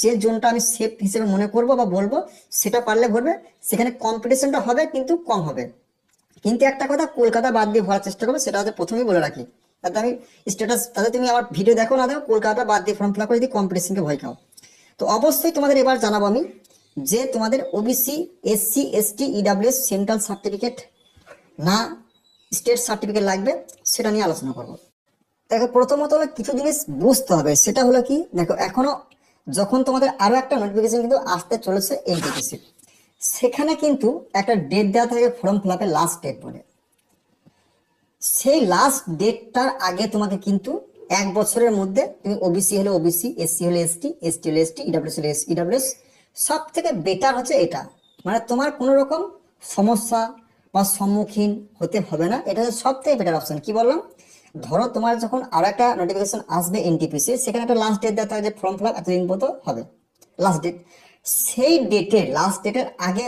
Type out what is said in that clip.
যে জোনটা আমি সেফ হিসেবে মনে করব বা বলবো সেটা পারলে ভরবে, সেখানে কম্পিটিশনটা হবে কিন্তু কম হবে। কিন্তু একটা কথা, কলকাতা বাদ দিয়ে ভরার চেষ্টা করবে, সেটা হচ্ছে প্রথমেই বলে রাখি। তাতে আমি স্ট্যাটাস, তাতে তুমি আমার ভিডিও দেখো না দেখো, কলকাতা বাদ দিয়ে ফর্ম ফিল আপ করে যদি কম্পিটিশনকে ভয় খাও। তো অবশ্যই তোমাদের এবার জানাবো আমি যে তোমাদের OBC, SC, ST, EWS central certificate না স্টেট সার্টিফিকেট লাগবে, সেটা নিয়ে আলোচনা করবো। দেখো প্রথমত হলো কিছু জিনিস বুঝতে হবে, সেটা হলো কি, দেখো এখনো যখন তোমাদের আরো একটা নোটিফিকেশন কিন্তু আসতে চলেছে এনটিপিসি, সেখানে কিন্তু একটা ডেট দেওয়া থাকে ফর্ম ফিল আপের লাস্ট ডেট বলে। সেই লাস্ট ডেটটার আগে তোমাকে কিন্তু 1 বছরের মধ্যে তুমি ওবিসি হলে ওবিসি, এসসি হলে এসটি, এসটি হলে এসটি, ইডাব্লিউএস হলে ইডাব্লিউএস, সব থেকে বেটার হচ্ছে এটা। মানে তোমার কোনো রকম সমস্যা বা সম্মুখীন হতে হবে না, এটা হচ্ছে সব থেকে বেটার অপশন। কি বললাম, ধরো তোমার যখন আরো একটা নোটিফিকেশন আসবে এনটিপিসি, সেখানে একটা লাস্ট ডেট দেওয়া থাকে যে ফর্ম ফিল আপ এতদিন পর্যন্ত হবে, লাস্ট ডেট। সেই ডেটের লাস্ট ডেটের আগে